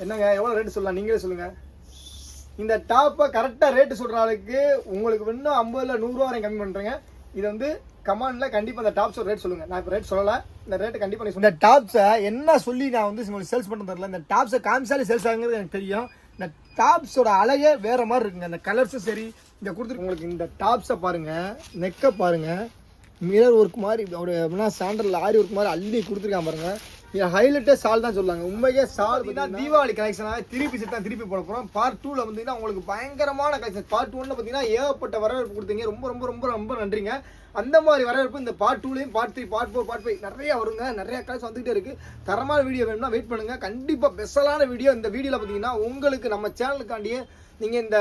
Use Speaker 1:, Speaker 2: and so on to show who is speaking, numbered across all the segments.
Speaker 1: என்னங்க எவ்வளோ ரேட்டு சொல்லலாம் நீங்களே சொல்லுங்கள். இந்த டாப்பை கரெக்டாக ரேட்டு சொல்கிற ஆளுக்கு உங்களுக்கு இன்னும் 50 100 வரையும் கம்மி பண்ணுறேங்க. இது வந்து கமெண்டில் கண்டிப்பாக அந்த டாப்ஸோட ரேட் சொல்லுங்கள். நான் இப்போ ரேட் சொல்லலை, இந்த ரேட்டு கண்டிப்பாக நீ இந்த டாப்ஸை என்ன சொல்லி நான் வந்து உங்களுக்கு சேல்ஸ் பண்ண தரல. இந்த டாப்ஸை காமிச்சாலே சேல்ஸ் ஆகுங்கிறது எனக்கு தெரியும். இந்த டாப்ஸோட அழகே வேறு மாதிரி இருக்குங்க. இந்த கலர்ஸும் சரி இங்கே கொடுத்துருக்கு. உங்களுக்கு இந்த டாப்ஸை பாருங்கள், நெக்கை பாருங்கள், மிரர் ஒர்க் மாதிரி அப்படின்னா சாண்டலில் ஆரி ஒர்க் மாதிரி அள்ளி கொடுத்துருக்கான் பாருங்கள். இது ஹைலைட்டே சால் தான் சொல்லுவாங்க. உண்மையே சால் பார்த்தீங்கன்னா தீபாவளி கலெக்ஷனாக திருப்பி செட் தான் திருப்பி போட போகிறோம். பார்ட் 2ல் பார்த்தீங்கன்னா உங்களுக்கு பயங்கரமான கலெக்ஷன். பார்ட் 1ல் பார்த்தீங்கன்னா ஏகப்பட்ட வரவேற்பு கொடுத்தீங்க. ரொம்ப ரொம்ப ரொம்ப ரொம்ப நன்றிங்க. அந்த மாதிரி வரவேற்பு இந்த பார்ட் 2லையும் பார்ட் 3 பார்ட் 4 பார்ட் 5 நிறைய வருங்க. நிறைய கலெக்ஷன் வந்துகிட்டே இருக்குது. தரமான வீடியோ வேணும்னா வெயிட் பண்ணுங்கள். கண்டிப்பாக ஸ்பெஷலான வீடியோ இந்த வீடியோவில் பார்த்தீங்கன்னா உங்களுக்கு நம்ம சேனலுக்காண்டியே நீங்கள் இந்த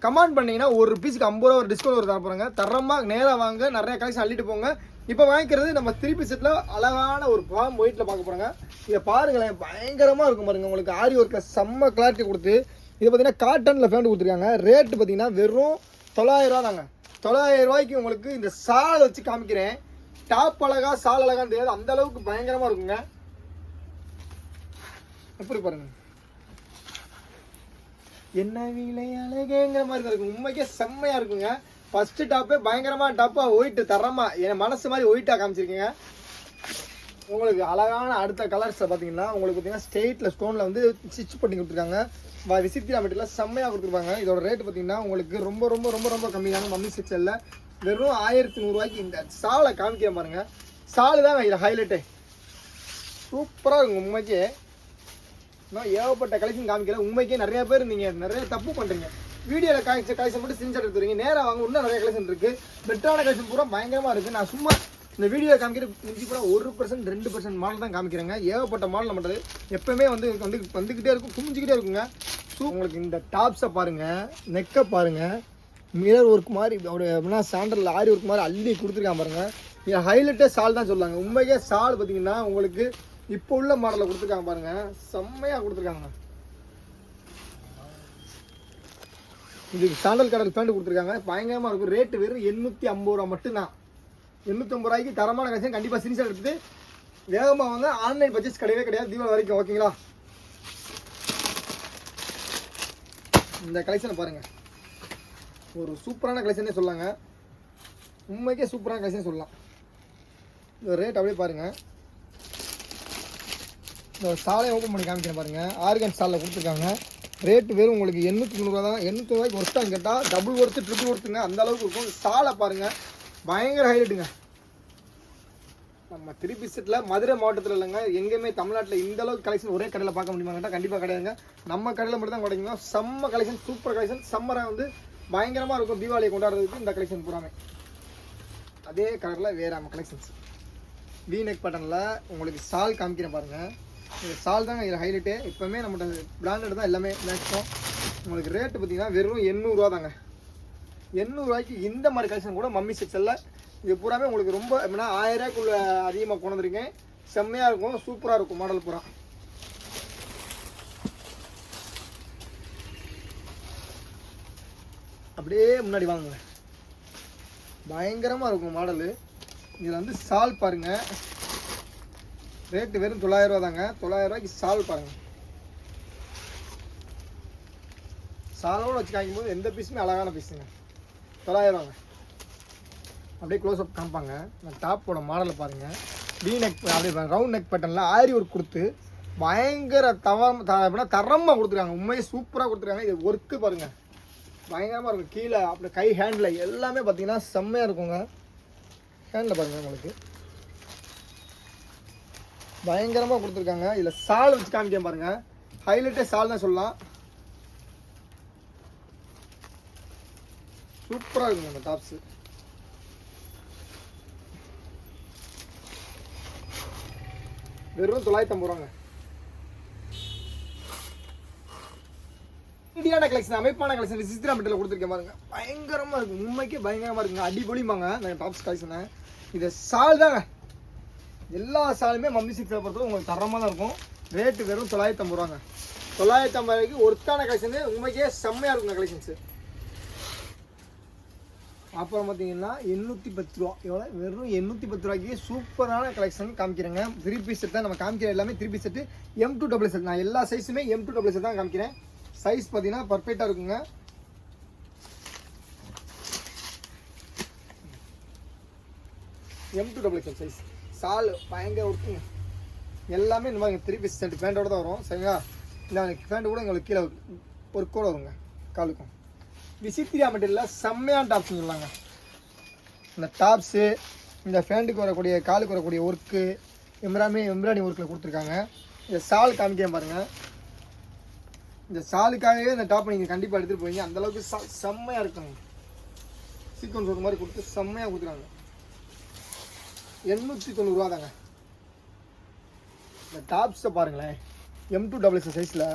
Speaker 1: கமெண்ட் பண்ணிங்கன்னா ஒரு பீஸுக்கு 50 ரூபா ஒரு டிஸ்கவுண்ட் ஒரு தர போகிறாங்க. தரமாக நேராக வாங்க, நிறைய கலெக்ஷன் அள்ளிட்டு போங்க. இப்போ வாங்கிக்கிறது நம்ம திருப்பி செட்டில் அழகான ஒரு பாம் ஒயிட்டில் பார்க்க போகிறாங்க. இதை பாருங்களேன், பயங்கரமாக இருக்கும் பாருங்கள். உங்களுக்கு ஆரி ஒர்க்கில் செம்ம கிளாரிட்டி கொடுத்து இது பார்த்தீங்கன்னா காட்டனில் ஃபேண்ட் கொடுத்துருக்காங்க. ரேட்டு பார்த்தீங்கன்னா வெறும் 900 ரூபா தாங்க. 900 ரூபாய்க்கு உங்களுக்கு இந்த சால் வச்சு காமிக்கிறேன். டாப் அழகா சால் அழகான்னு தெரியாது, அந்த அளவுக்கு பயங்கரமாக இருக்குங்க. எப்படி பாருங்க, என்ன விலை அழகேங்கிற மாதிரி தான் இருக்கும். உண்மைக்கே செம்மையாக இருக்குங்க. ஃபர்ஸ்ட் டாப்பே பயங்கரமான டாப்பாக ஒயிட்டு தரமாக என் மனசு மாதிரி ஒயிட்டாக காமிச்சிருக்கீங்க. உங்களுக்கு அழகான அடுத்த கலர்ஸை பார்த்தீங்கன்னா உங்களுக்கு பார்த்தீங்கன்னா ஸ்ட்ரெயிட்டில் ஸ்டோனில் வந்து ஸ்டிச் பண்ணி கொடுத்துருக்காங்க. விசித்திரா மெட்டீரியல் செம்மையாக கொடுத்துருப்பாங்க. இதோட ரேட்டு பார்த்தீங்கன்னா உங்களுக்கு ரொம்ப ரொம்ப ரொம்ப ரொம்ப கம்மியான மம்மி செக்ஷனில் வெறும் 1100 ரூபாய்க்கு இந்த சாலை காமிக்கிற பாருங்க. சாலு தான் இதில் ஹைலைட்டே. சூப்பராக இருக்கும். உண்மைக்கே நான் ஏகப்பட்ட கலெக்ஷன் காமிக்கிறேன். உண்மைக்கே நிறைய பேர் நீங்கள் நிறைய தப்பு பண்ணுறீங்க. வீடியோவில் கலெக்ஷன் மட்டும் ஸ்கிரீன்ஷாட் எடுத்துறீங்க. நேராக வாங்க, இன்னும் நிறைய கலெக்ஷன் இருக்குது. பெட்டரான கலெக்ஷன் பூரா பயங்கரமாக இருக்குது. நான் சும்மா இந்த வீடியோ காமிக்கிற மிஞ்சி கூட 1% 2% மாடல் தான் காமிக்கிறேங்க. ஏகப்பட்ட மாடல் நம்மளது எப்பவுமே வந்துக்கிட்டே இருக்கும், குமிஞ்சிக்கிட்டே இருக்குங்க. உங்களுக்கு இந்த டாப்ஸை பாருங்கள், நெக்கை பாருங்கள், மிரர் ஒர்க் மாதிரி அப்படின்னா சாண்டலில் ஆரி ஒர்க் மாதிரி அள்ளி கொடுத்துருக்கான் பாருங்கள். இது ஹைலைட்டே சால் தான் சொல்லுவாங்க. உண்மையே சால் பார்த்தீங்கன்னா உங்களுக்கு இப்போ உள்ள மாடலில் கொடுத்துருக்காங்க பாருங்கள். செம்மையாக கொடுத்துருக்காங்க. இதுக்கு சாண்டல் கடல் பேண்ட் கொடுத்துருக்காங்க. பயங்கரமாக இருக்கும். ரேட்டு வெறும் 850 ரூபா மட்டும்தான். 850 ரூபாய்க்கு தரமான கலெக்ஷன். கண்டிப்பாக ஸ்கிரீன்ஷாட் எடுத்துட்டு வேகமாக வாங்க. ஆன்லைன் பர்ச்சேஸ் கிடையவே கிடையாது தீபாவளி வரைக்கும். ஓகேங்களா? இந்த கலெக்ஷனை பாருங்கள், ஒரு சூப்பரான கலெக்ஷனே சொல்லாங்க. உண்மைக்கே சூப்பரான கலெக்ஷன் சொல்லலாம். இந்த ரேட் அப்படியே பாருங்கள். இந்த சாலையை ஓப்பன் பண்ணி காமிக்கிறேன் பாருங்கள். ஆர்கன் சாலில் கொடுத்துருக்காங்க. ரேட்டு வெறும் உங்களுக்கு 890 ரூபா தான். 800 ரூபாய்க்கு ஒர்த்தான்னு கேட்டால் டபுள் ஒர்த்து ட்ரிபிள் ஒர்த்துங்க. அந்த அளவுக்கு இருக்கும். சாலை பாருங்கள், பயங்கர ஹைலைட்டுங்க. நம்ம திருப்பி செட்டில் மதுரை மாவட்டத்தில் இல்லைங்க, எங்கேயுமே தமிழ்நாட்டில் இந்த அளவுக்கு கலெக்ஷன் ஒரே கடையில் பார்க்க முடியுமா கேட்டால் கண்டிப்பாக கிடையாதுங்க. நம்ம கடையில் மட்டும் தான் கிடைக்குங்க. செம்ம கலெக்ஷன், சூப்பர் கலெக்ஷன். சம்மராக வந்து பயங்கரமாக இருக்கும். தீபாவளியை கொண்டாடுறதுக்கு இந்த கலெக்ஷன் பூராமே அதே கலரில் வேறு நம்ம கலெக்ஷன்ஸ். வி நெக் பட்டனில் உங்களுக்கு சால் காமிக்கிறேன் பாருங்கள். இந்த சால் தாங்க இதில் ஹைலைட்டு. இப்போவுமே நம்மகிட்ட பிராண்டட் தான் எல்லாமே மேக்ஸிமம். உங்களுக்கு ரேட்டு பார்த்தீங்கன்னா வெறும் 800 ரூபா தாங்க. 800 ரூபாய்க்கு இந்த மாதிரி கலெக்ஷன் கூட மம்மி செக்ஷனில் இது பூராமே உங்களுக்கு ரொம்ப எப்படின்னா 1000 ரூபாய்க்குள்ள அதிகமாக கொண்டு வந்துருக்கேன். செம்மையாக இருக்கும், சூப்பராக இருக்கும் மாடல் பூரா. அப்படியே முன்னாடி வாங்க, பயங்கரமாக இருக்கும் மாடலு. இதில் வந்து சால் பாருங்கள். ரேட்டு வெறும் 900 ரூபா தாங்க. 900 ரூபாய்க்கு சால் பாருங்கள். சாலோடு வச்சு காய்க்கும்போது எந்த பீஸுமே அழகான பீஸுங்க. 900 ரூபாங்க. அப்படியே க்ளோஸ் அப் காமிப்பாங்க. நான் டாப்போட மாடலை பாருங்கள். வி நெக் அப்படியே ரவுண்ட் நெக் பேட்டர்னில் ஆரி ஒர்க் கொடுத்து பயங்கர அப்படின்னா தரமாக கொடுத்துருக்காங்க. உண்மையே சூப்பராக கொடுத்துருக்காங்க. இது ஒர்க்கு பாருங்கள், பயங்கரமாக இருக்கும். கீழே அப்படி கை ஹேண்டில் எல்லாமே பார்த்தீங்கன்னா செம்மையாக இருக்குங்க. ஹேண்டில் பாருங்கள், உங்களுக்கு பயங்கரமாக கொடுத்துருக்காங்க. இதில் சால் வச்சு காமிக்க பாருங்கள். ஹைலைட்டே சால் தான் சொல்லலாம். சூப்பராக இருக்குங்க இந்த டாப்ஸு. வெறும் 950 ரூபாங்க. இந்தியான கலெக்ஷன், அமைப்பான கலெக்ஷன் விசித்திரா மெட்டீரியல் கொடுத்துருக்கேன் பாருங்க. பயங்கரமாக இருக்கும். உண்மைக்கே பயங்கரமாக இருக்குங்க. அடிபொலிமாங்க நாங்கள் டாப்ஸ் கலெக்ஷனை. இது சால் தாங்க. எல்லா சாலுமே மம்மி சிக்ஸில் பொறுத்தவரை உங்களுக்கு தரமாக தான் இருக்கும். ரேட்டு வெறும் 950 ரூபாங்க. 950 ரூபாய்க்கு ஒருத்தான கலெக்ஷனு. உண்மைக்கே செம்மையாக இருக்குங்க கலெக்ஷன்ஸு. அப்புறம் பார்த்தீங்கன்னா 810 ரூபா. எவ்வளோ? வெறும் 810 ரூபாய்க்கு சூப்பரான கலெக்ஷன் காமிக்கிறேங்க. 3 பீஸ் செட் தான் நம்ம காமிக்கிற எல்லாமே 3 piece set M2 double set. நான் எல்லா சைஸுமே M2 டபுள் செட் தான் காமிக்கிறேன். சைஸ் பார்த்தீங்கன்னா பர்ஃபெக்டாக இருக்குங்க. M2 double XL size. சால் பயங்கர ஒர்க்குங்க. எல்லாமே இந்த மாதிரி 3 பீஸ் செட் பேண்டோட தான் வரும். சரிங்களா? இந்த பேண்ட் கூட உங்களுக்கு கீழே ஒர்க்கோடு வருங்க காலுக்கும். விசித்திரியா மெட்டீரியலில் செம்மையான டாப்ஸ் சொல்லலாங்க. இந்த டாப்ஸு இந்த ஃபேண்டுக்கு வரக்கூடிய காலுக்கு வரக்கூடிய ஒர்க்கு எம்ப்ராய்டிங் ஒர்க்கில் கொடுத்துருக்காங்க. இந்த சால் காமிக்க பாருங்கள். இந்த சாலுக்காகவே இந்த டாப் நீங்கள் கண்டிப்பாக எடுத்துகிட்டு போவீங்க. அந்தளவுக்கு செம்மையாக இருக்குங்க. சீக்வன்ஸ் ஒரு மாதிரி கொடுத்து செம்மையாக கொடுத்துருக்காங்க. 890 ரூபா தாங்க. இந்த டாப்ஸை பாருங்களேன். M2 டபுள் எக்ஸல் சைஸில்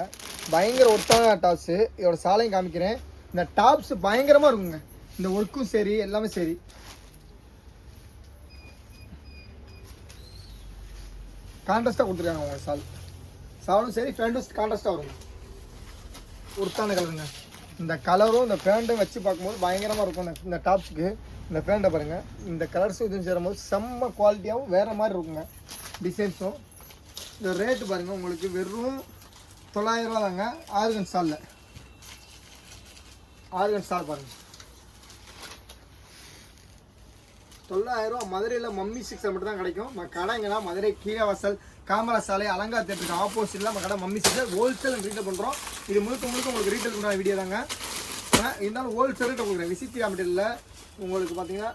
Speaker 1: பயங்கர ஒர்த்தான டாப்ஸு. இதோட சாலையும் காமிக்கிறேன். இந்த டாப்ஸ் பயங்கரமாக இருக்குங்க. இந்த ஒர்க்கும் சரி எல்லாமே சரி. கான்ட்ராஸ்டாக கொடுத்துருக்காங்க அவங்க சாலும் சரி ஃபேண்டும் கான்ட்ராஸ்டாக வருங்க. ஒர்த்தான கலருங்க. இந்த கலரும் இந்த ஃபேண்ட்டும் வச்சு பார்க்கும்போது பயங்கரமாக இருக்கும். இந்த டாப்ஸுக்கு இந்த ஃபேண்டை பாருங்கள். இந்த கலர்ஸும் இதுவும் சேரும்போது செம்ம குவாலிட்டியாகவும் வேறு மாதிரி இருக்குங்க. டிசைன்ஸும் இந்த ரேட்டு பாருங்கள். உங்களுக்கு வெறும் 900 ரூபா தாங்க. ஆர்கன் ஸ்டாலில் ஆர்கன் ஸ்டால் பாருங்கள். 900 ரூபா. மதுரையில் மம்மி சிக்ஸர் மட்டும் தான் கிடைக்கும். நம்ம கடைங்கன்னா மதுரை கீழவாசல் காமராஜ் சாலை அலங்கார் தேட்டருக்கு ஆப்போசிட்டில் நம்ம கடை மம்மி சிக்ஸர் ஹோல்சேல் ரீட்டெயில் பண்ணுறோம். இது முழுக்க உங்களுக்கு ரீட்டெயில் பண்ணுற வீடியோ தாங்க. இருந்தாலும் ஹோல்சேல் ரேட்டை கொடுக்குறேன். விசித்திரா மெட்டீரியலில் உங்களுக்கு பார்த்தீங்கன்னா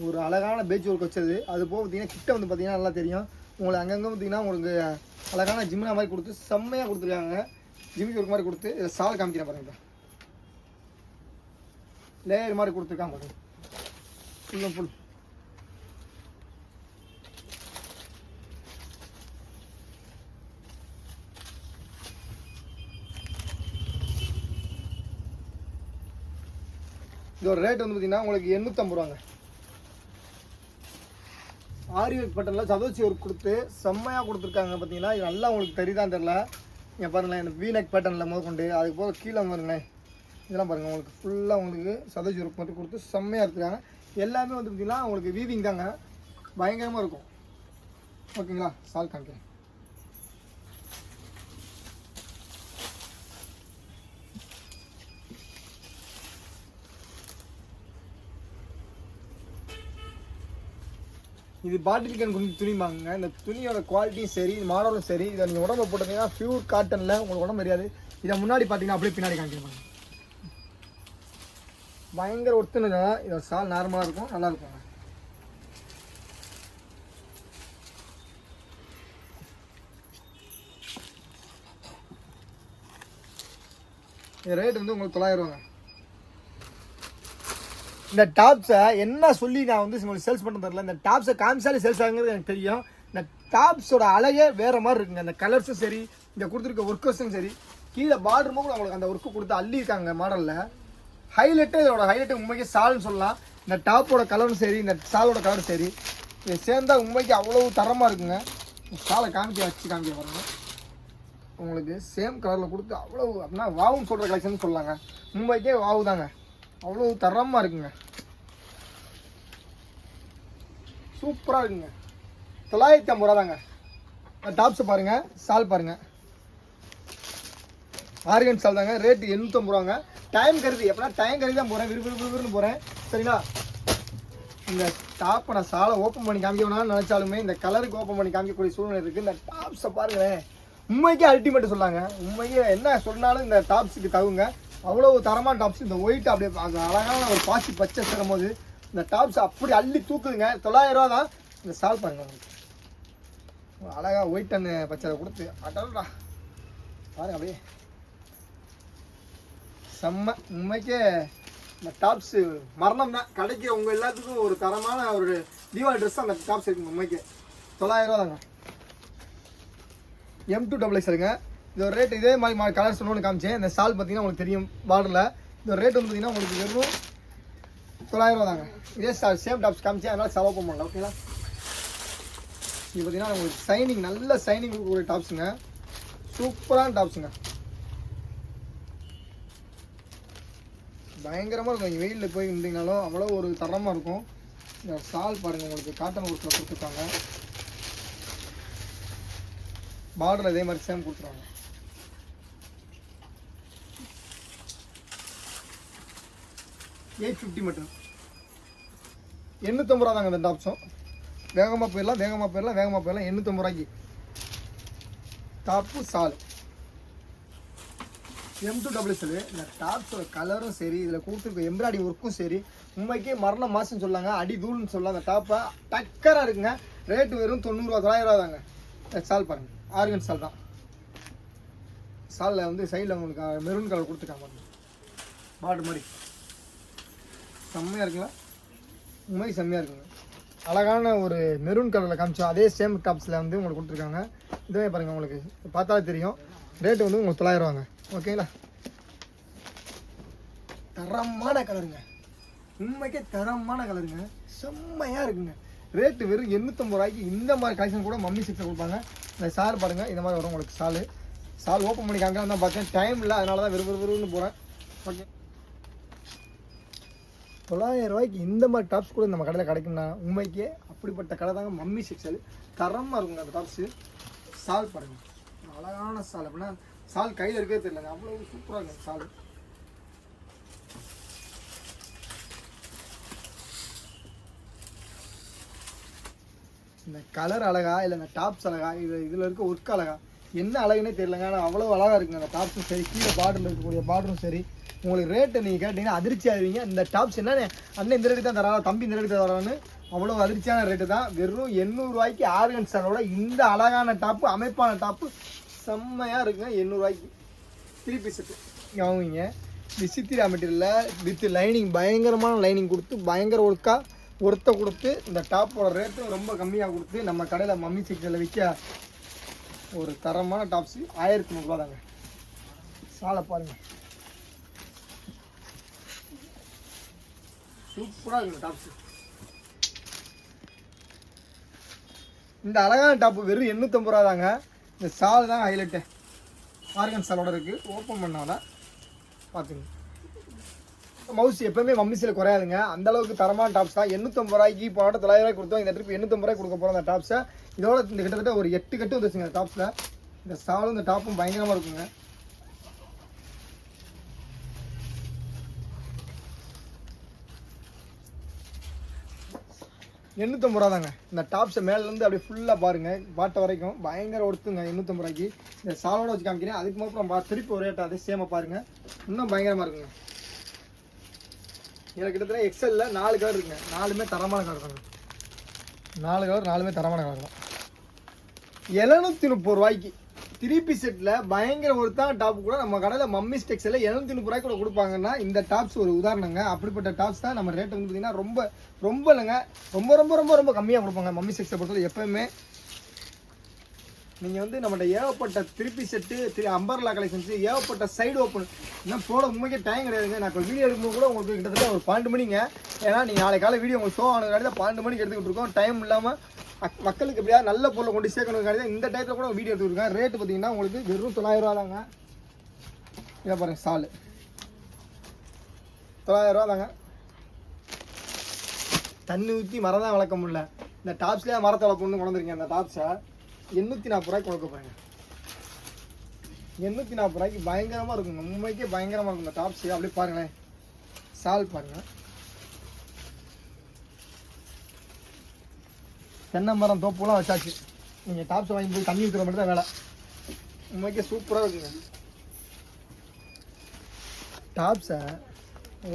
Speaker 1: ஒரு அழகான பேஜ் ஒர்க் வச்சது. அது போக பார்த்தீங்கன்னா கிட்ட வந்து பார்த்தீங்கன்னா நல்லா தெரியும் உங்களுக்கு. அங்கங்கே பார்த்தீங்கன்னா உங்களுக்கு அழகான ஜிம்னா மாதிரி கொடுத்து செம்மையாக கொடுத்துருக்காங்க. ஜிம்மிக்கு ஒர்க் மாதிரி கொடுத்து இதை சால் காமிக்கிறேன் பாருங்கள். லேயர் மாதிரி கொடுத்துருக்காங்க பாருங்க. ஃபுல்லும் ஃபுல் இதோட ரேட் வந்து பார்த்தீங்கன்னா உங்களுக்கு 850 ரூபாங்க. ஆரி ஒர்க் பட்டனில் சதோச்சி ஒர்க் கொடுத்து செம்மையாக கொடுத்துருக்காங்க. பார்த்தீங்கன்னா இது நல்லா உங்களுக்கு தெரியுதான் தெரில. இங்கே பாருங்களேன். இந்த வீநெக் பேட்டர்னில் முதற்கொண்டு அதுக்கு போக கீழே பாருங்களேன். இதெல்லாம் பாருங்கள். உங்களுக்கு ஃபுல்லாக உங்களுக்கு சதோச்சி ஒர்க் மட்டும் கொடுத்து செம்மையாக எடுத்துருக்காங்க. எல்லாமே வந்து பார்த்தீங்கன்னா உங்களுக்கு வீவிங் தாங்க. பயங்கரமாக இருக்கும். ஓகேங்களா? சால் காமிக்கிறேன். இது பாட்டில் கேன் துணிமாங்க. இந்த துணியோட குவாலிட்டியும் சரி மாடலும் சரி. இதை நீங்கள் உடம்பு போட்டீங்கன்னா பியூர் காட்டனில் உங்களுக்கு உடம்பு தெரியாது. இதை முன்னாடி பார்த்தீங்கன்னா அப்படியே பின்னாடி காமிக்கிறேன். பயங்கர ஒருத்தனுங்க. இதோட சால் நார்மலாக இருக்கும். நல்லா இருக்குங்க. இந்த ரேட் வந்து உங்களுக்கு 900 ரூபாங்க. இந்த டாப்ஸை என்ன சொல்லி நான் வந்து உங்களுக்கு சேல்ஸ் பண்ண தரல. இந்த டாப்ஸை காமிச்சாலே சேல்ஸ் ஆகுங்கிறது எனக்கு தெரியும். இந்த டாப்ஸோட அழகே வேறு மாதிரி இருக்குங்க. இந்த கலர்ஸும் சரி இந்த கொடுத்துருக்க ஒர்க்கர்ஸும் சரி கீழே பார்டருமோ கூட உங்களுக்கு அந்த ஒர்க்கு கொடுத்து அள்ளியிருக்காங்க மாடலில். ஹைலைட்டு இதோட ஹைலைட்டு உண்மைக்கு சால்னு சொல்லலாம். இந்த டாப்போட கலரும் சரி இந்த சாலோட கலரும் சரி இதை சேர்ந்தால் உண்மைக்கு அவ்வளோ தரமாக இருக்குங்க. சாலை வச்சு காமிக்க பாருங்க. உங்களுக்கு சேம் கலரில் கொடுத்து அவ்வளோ அப்படின்னா வாவுன்னு சொல்கிற கலெக்ஷன் சொல்லலாங்க. மும்பைக்கே வாவு தாங்க. அவ்வளோ தரமாக இருக்குங்க. சூப்பராக இருக்குங்க. 950 ரூபா தாங்க. டாப்ஸை பாருங்கள். சால் பாருங்கள். ஆர்கன் சால் தாங்க. ரேட்டு 850 ரூபாங்க. டைம் கருதி எப்படின்னா டைம் கருதி தான் போகிறேன். விறுவிறுன்னு போகிறேன். சரிங்களா? இந்த டாப்பை நான் சாலை ஓப்பன் பண்ணி காமிக்கணும்னு நினச்சாலுமே இந்த கலருக்கு ஓப்பன் பண்ணி காமிக்கக்கூடிய சூழ்நிலை இருக்குது. இந்த டாப்ஸை பாருங்களேன். உண்மைக்கே அல்டிமேட் சொல்லாங்க. உண்மைக்கே என்ன சொன்னாலும் இந்த டாப்ஸுக்கு தகுங்க. அவ்வளோ தரமான டாப்ஸ். இந்த ஒயிட் அப்படியே அது அழகான ஒரு பாசி பச்சை சேரும் போது இந்த டாப்ஸ் அப்படி அள்ளி தூக்குதுங்க. 900 ரூபா தான். இந்த சால் பாருங்க. உங்களுக்கு அழகாக ஒயிட் அண்ட் பச்சை கொடுத்து அடல்டா பாருங்க. அப்படியே செம்ம. உண்மைக்கே இந்த டாப்ஸு மரணம் தான். கடைக்கு உங்கள் எல்லாத்துக்கும் ஒரு தரமான ஒரு தீபாவளி ட்ரெஸ் அந்த டாப்ஸ் இருக்குங்க. உண்மைக்கு 900 ரூபா தாங்க. M2 double எக்ஸலுங்க. இதோட ரேட் இதே மாதிரி கலர் சொன்னோன்னு காமிச்சேன். இந்த சால் பார்த்தீங்கன்னா உங்களுக்கு தெரியும் பார்டரில். இதோட ரேட் வந்து பார்த்தீங்கன்னா உங்களுக்கு வெறும் 900 ரூபா தாங்க. இதே சேம் டாப்ஸ் காமிச்சேன். அதனால் செலவு பண்ண முடியல. ஓகேங்களா? இது பார்த்தீங்கன்னா உங்களுக்கு சைனிங் நல்ல சைனிங் கொடுக்கக்கூடிய டாப்ஸுங்க. சூப்பரான டாப்ஸுங்க. பயங்கரமாக இருக்கும். நீங்கள் வெயிலில் போய் இருந்தீங்கனாலும் அவ்வளோ ஒரு தரமாக இருக்கும். இந்த சால் பாருங்கள், உங்களுக்கு காட்டன் ஒர்க்கில் கொடுத்துருக்காங்க. பார்டர் இதே மாதிரி சேம் கொடுத்துருவாங்க. $850 மட்டும். 850 ரூபா தாங்க இந்த டாப்ஸும். வேகமாக போயிடலாம் 850 ரூபாய்க்கு டாப்பு சால் M2XL. இந்த டாப்ஸோட கலரும் சரி, இதில் கொடுத்துருக்க எம்ப்ராய்டிங் ஒர்க்கும் சரி, உண்மைக்கே மரண மாதம்னு சொல்லாங்க, அடி தூள்னு சொல்லலாம். அந்த டாப்பை டக்கராக இருக்குங்க. ரேட்டு வெறும் 90 ரூபா 900 ரூபா தாங்க. சால் பாருங்கள், ஆர்கன் சால் தான். சாலில் வந்து சைடில் உங்களுக்கு மெரூன் கலர் கொடுத்துருக்காங்க. பார்டர் மாதிரி செம்மையாக இருக்குங்களா? உண்மைக்கு செம்மையாக இருக்குங்க. அழகான ஒரு மெரூன் கலரில் காமிச்சோம். அதே சேம் டாப்ஸில் வந்து உங்களுக்கு கொடுத்துருக்காங்க. இதுவே பாருங்கள், உங்களுக்கு பார்த்தாலே தெரியும். ரேட்டு வந்து உங்களுக்கு 900 ரூபாங்க. ஓகேங்களா? தரமான கலருங்க, உண்மைக்கே தரமான கலருங்க, செம்மையாக இருக்குங்க. ரேட்டு வெறும் 850 ரூபாய்க்கு இந்த மாதிரி கலெக்ஷன் கூட மம்மி செக்ஷன் கொடுப்பாங்க. இந்த சார் பாருங்கள், இந்த மாதிரி வரும் உங்களுக்கு. சால் ஓப்பன் பண்ணி காமிக்கலாம் தான் பார்த்தேன், டைம் இல்லை, அதனால தான் விறுவிறுன்னு போகிறேன். ஓகே, 900 ரூபாய்க்கு இந்த மாதிரி டாப்ஸ் கூட நம்ம கடையில் கிடைக்கும்னா உண்மைக்கே அப்படிப்பட்ட கடை தாங்க மம்மி செக்ஷன். தரமாக இருக்குங்க அந்த டாப்ஸு. சால் பாருங்கள், அழகான சால். அப்படின்னா சால் கையில் இருக்கவே தெரியலங்க, அவ்வளோ சூப்பராக இருக்குங்க சால். இந்த கலர் அழகா இல்லை இந்த டாப்ஸ் அழகா, இதில் இருக்க ஒர்க் அழகா, என்ன அழகுன்னே தெரியலங்க. ஆனால் அவ்வளோ அழகாக இருக்குங்க அந்த டாப்ஸும் சரி, கீழே பார்டரில் இருக்கக்கூடிய பார்டரும் சரி. உங்களுக்கு ரேட்டை நீங்கள் கேட்டிங்கன்னா அதிர்ச்சி ஆகிடுவீங்க. இந்த டாப்ஸ் என்ன அண்ணன் இந்த ரேட்டு தான் தராங்க, தம்பி இந்த ரேட்டு தரான்னு அவ்வளோ அதிர்ச்சியான ரேட்டு தான். வெறும் 800 ரூபாய்க்கு ஆர்கன் சாலோட இந்த அழகான டாப்பு, அமைப்பான டாப்பு செம்மையாக இருக்குங்க. 800 ரூபாய்க்கு 3 பீஸ் செட்டு வாங்குவீங்க. விசித்திரா மெட்டீரியலில் வித் லைனிங், பயங்கரமான லைனிங் கொடுத்து, பயங்கர ஒர்த்தை கொடுத்து, இந்த டாப்போட ரேட்டும் ரொம்ப கம்மியாக கொடுத்து நம்ம கடையில் மம்மி செக்ஷனில் விற்க ஒரு தரமான டாப்ஸு 1300 ரூபா தாங்க. சாலை பாருங்கள், சூப்பராக இருக்குங்க டாப்ஸு. இந்த அழகான டாப்பு வெறும் 850 ரூபா தாங்க. இந்த சால் தான் ஹைலைட்டு. ஆர்கன் சாலோட இருக்குது. ஓப்பன் பண்ணாதான் பார்த்துங்க. மவுஸ் எப்போவுமே மம்மிஸில் குறையாதுங்க, அந்தளவுக்கு தரமான டாப்ஸ் தான். 850 ரூபாய்க்கு இப்போ 900 ரூபாய்க்கு கொடுத்தோம். இந்த ட்ரிப் 850 ரூபாய்க்கு கொடுக்க போகிறோம் அந்த டாப்ஸை. இதோட இந்த கிட்டத்தட்ட ஒரு 8 கட்டு வந்துச்சுங்க அந்த டாப்ஸில். இந்த சாலும் இந்த டாப்பும் பயங்கரமாக இருக்குங்க. $850 ரூபா தாங்க. இந்த டாப்ஸை மேலேருந்து அப்படியே ஃபுல்லாக பாருங்கள், பாட்டை வரைக்கும் பயங்கர ஒடுத்துங்க. 850 ரூபாய்க்கு இந்த சாலோட வச்சு காமிக்கிறேன். அதுக்கு அப்புறம் திருப்பி ஒரு ரேட்டை அதே சேமாக பாருங்கள், இன்னும் பயங்கரமாக இருக்குங்க. இதில் கிட்டத்தட்ட எக்ஸலில் 4 கலர் இருக்குங்க. 4மே தரமான கலர் தாங்க. 4 கலர் 4மே தரமான கலர் தான். 730 ரூபாய்க்கு 3 பீஸ் செட்டில் பயங்கர ஒருத்தான் டாப் கூட நம்ம கடையில் மம்மி டெக்ஸ்டைலில் 730 ரூபாய்க்கு கூட கொடுப்பாங்கன்னா இந்த டாப்ஸ் ஒரு உதாரணங்க. அப்படிப்பட்ட டாப்ஸ் தான் நம்ம ரேட் வந்து பார்த்தீங்கன்னா ரொம்ப இல்லைங்க, ரொம்ப கம்மியாக கொடுப்பாங்க மம்மி டெக்ஸ்டைல் பொறுத்தவரை. எப்போயுமே நீங்கள் வந்து நம்மகிட்ட ஏகப்பட்ட 3 பீஸ் செட்டு, அம்பர்லா கலெக்ஷன்ஸு, ஏகப்பட்ட சைடு ஓப்பன் இன்னும் போட உண்மைக்கே டைம் கிடையாதுங்க. நான் இப்போ வீடியோ எடுக்கும்போது கூட உங்களுக்கு கிட்டத்தட்ட ஒரு 12 மணிங்க. ஏன்னா நீங்கள் நாளை காலை வீடியோ உங்களுக்கு ஷோ ஆனதுக்காக தான் 12 மணிக்கு எடுத்துக்கிட்டு இருக்கோம். டைம் இல்லாமல் மக்களுக்கு எப்படியா நல்ல பொருளை கொண்டு சேர்க்கணுங்காடி தான் இந்த டைத்தில் கூட வீடியோ எடுத்துருக்கேன். ரேட்டு பார்த்தீங்கன்னா உங்களுக்கு வெறும் 900 ரூபா தாங்க. இதை பாருங்கள், சாலு 900 ரூபா தாங்க. தண்ணி ஊற்றி மரம் தான் வளர்க்க முடியல, இந்த டாப்ஸ்லேயே மரத்தை வளர்க்கணும்னு கொண்டுருக்கேன். அந்த டாப்ஸை 840 ரூபாய்க்கு கொடுக்க போகிறேங்க. 840 ரூபாய்க்கு பயங்கரமாக இருக்குங்க, உண்மைக்கே பயங்கரமாக இருக்கும் இந்த டாப்ஸு. அப்படியே பாருங்களேன், சால் பாருங்கள். தென்னை மரம் தோப்புலாம் வச்சாச்சு. நீங்கள் டாப்ஸை வாங்கி போய் தண்ணி ஊற்றுற மட்டும் தான் வேலை. உண்மைக்கே சூப்பராக இருக்குங்க. டாப்ஸை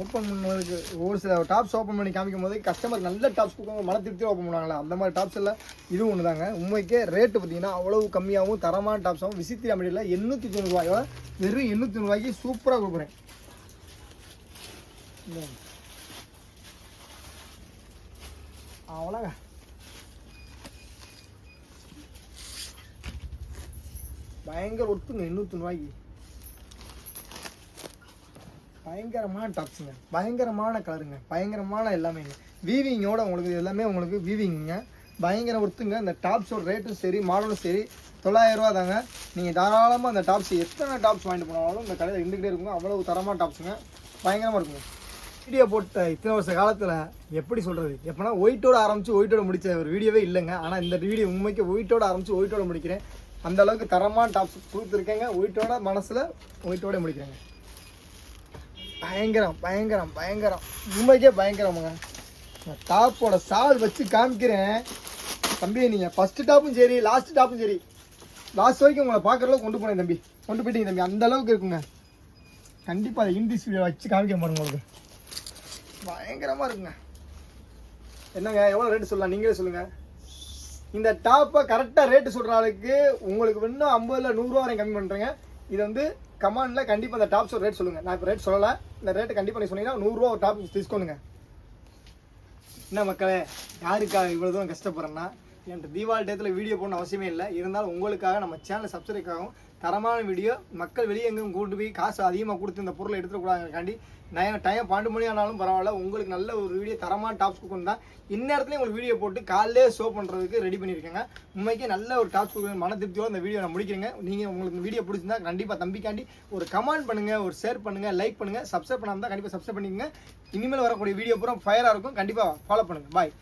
Speaker 1: ஓப்பன் பண்ணுறதுக்கு ஒரு சில டாப்ஸ் ஓப்பன் பண்ணி காமிக்கும் போது கஸ்டமருக்கு நல்ல டாப்ஸ் கொடுக்கும்போது மன திருப்தியாக ஓப்பன் பண்ணுவாங்களா, அந்த மாதிரி டாப்ஸ் எல்லாம் இதுவும் ஒன்று தாங்க. உண்மைக்கே ரேட்டு பார்த்தீங்கன்னா அவ்வளவு கம்மியாகவும் தரமான டாப்ஸாகவும் விசித்திரா மெட்டீரியலில் 890 ரூபாயோ வெறும் 890 ரூபாய்க்கு சூப்பராக கொடுக்குறேன். அவ்வளோங்க, பயங்கர ஒத்துங்க. 890 ரூபாய்க்கு பயங்கரமான டாப்ஸுங்க, பயங்கரமான கலருங்க, பயங்கரமான எல்லாமேங்க. வீவிங்கோட உங்களுக்கு எல்லாமே உங்களுக்கு வீவிங்க, பயங்கர ஒர்த்துங்க. இந்த டாப்ஸோட ரேட்டும் சரி, மாடலும் சரி 900 ரூபா தாங்க. நீங்கள் தாராளமாக அந்த டாப்ஸ் எத்தனை டாப்ஸ் வாங்கிட்டு போனாலும் இந்த கடையில் இருந்துக்கிட்டே இருக்குங்க. அவ்வளவு தரமான டாப்ஸுங்க, பயங்கரமாக இருக்குங்க. வீடியோ போட்ட இத்தனை வருஷ காலத்தில் எப்படி சொல்கிறது, எப்போனா ஒயிட்டோட ஆரம்பித்து ஒயிட்டோட முடித்த ஒரு வீடியோவே இல்லைங்க. ஆனால் இந்த வீடியோ உண்மைக்கு ஒயிட்டோட ஆரம்பித்து ஒயிட்டோட முடிக்கிறேன். அந்த அளவுக்கு தரமான டாப்ஸ் கொடுத்துருக்கேங்க. ஒயிட்டோட மனசில் ஒயிட்டோட முடிக்கிறேங்க. பயங்கரம் பயங்கரம் பயங்கரம், உண்மைக்கே பயங்கரமுங்க. நான் டாப்போட சால் வச்சு காமிக்கிறேன் தம்பி. நீங்கள் ஃபஸ்ட்டு டாப்பும் சரி லாஸ்ட் டாப்பும் சரி லாஸ்ட் வரைக்கும் உங்களை பார்க்குற அளவுக்கு கொண்டு போனேன் தம்பி, கொண்டு போயிட்டீங்க தம்பி. அந்த அளவுக்கு இருக்குங்க. கண்டிப்பாக அதை இங்கிலீஷ் வீடியோ வச்சு காமிக்க பாருங்க, உங்களுக்கு பயங்கரமாக இருக்குங்க. என்னங்க எவ்வளோ ரேட்டு சொல்லலாம், நீங்களே சொல்லுங்கள். இந்த டாப்பை கரெக்டாக ரேட்டு சொல்கிற ஆளுக்கு உங்களுக்கு இன்னும் 50 100 ரூபா வரையும் கம்மி பண்ணுறேங்க. இது வந்து கமெண்டில் கண்டிப்பாக அந்த டாப்ஸோட ரேட் சொல்லுங்கள். நான் இப்போ ரேட் சொல்லலை, இந்த ரேட்டு கண்டிப்பாக நீ சொன்னீங்கன்னா 100 ரூபா ஒரு டாப் டிஸ்கவுண்ட்டுங்க. என்ன மக்களே, யாருக்காக இவ்வளோ தூரம் கஷ்டப்படுறேன்னா, என்கிட்ட தீபாவளி டயத்தில் வீடியோ போடணும் அவசியமே இல்லை. இருந்தாலும் உங்களுக்காக நம்ம சேனல் சப்ஸ்கிரைப்காகவும் தரமான வீடியோ மக்கள் வெளியே எங்கேயும் கூட்டு போய் காசு அதிகமாக கொடுத்து இந்த பொருளை எடுத்துக்கூடாதுக்காண்டி டைம் 12 மணி ஆனாலும் பரவாயில்ல, உங்களுக்கு நல்ல ஒரு வீடியோ தரமான டாப்ஸ் கொடுக்கணும் தான் இந்நேரத்துலேயும் உங்களுக்கு வீடியோ போட்டு காலையிலே ஷோ பண்ணுறதுக்கு ரெடி பண்ணியிருக்கேங்க. உண்மைக்கே நல்ல ஒரு டாப்ஸ் கொடுக்க மன திருப்தியோடு இந்த வீடியோ நான் முடிக்கிறேங்க. நீங்கள் உங்களுக்கு இந்த வீடியோ பிடிச்சிருந்தா கண்டிப்பாக தம்பிக்காண்டி ஒரு கமெண்ட் பண்ணுங்கள், ஒரு ஷேர் பண்ணுங்கள், லைக் பண்ணுங்கள். சப்ஸ்கிரைப் பண்ணாமல் தான் கண்டிப்பாக சப்ஸ்கிரைப் பண்ணிக்கங்க. இனிமேல் வரக்கூடிய வீடியோ பூரா ஃபயராக இருக்கும், கண்டிப்பாக ஃபாலோ பண்ணுங்கள். பாய்.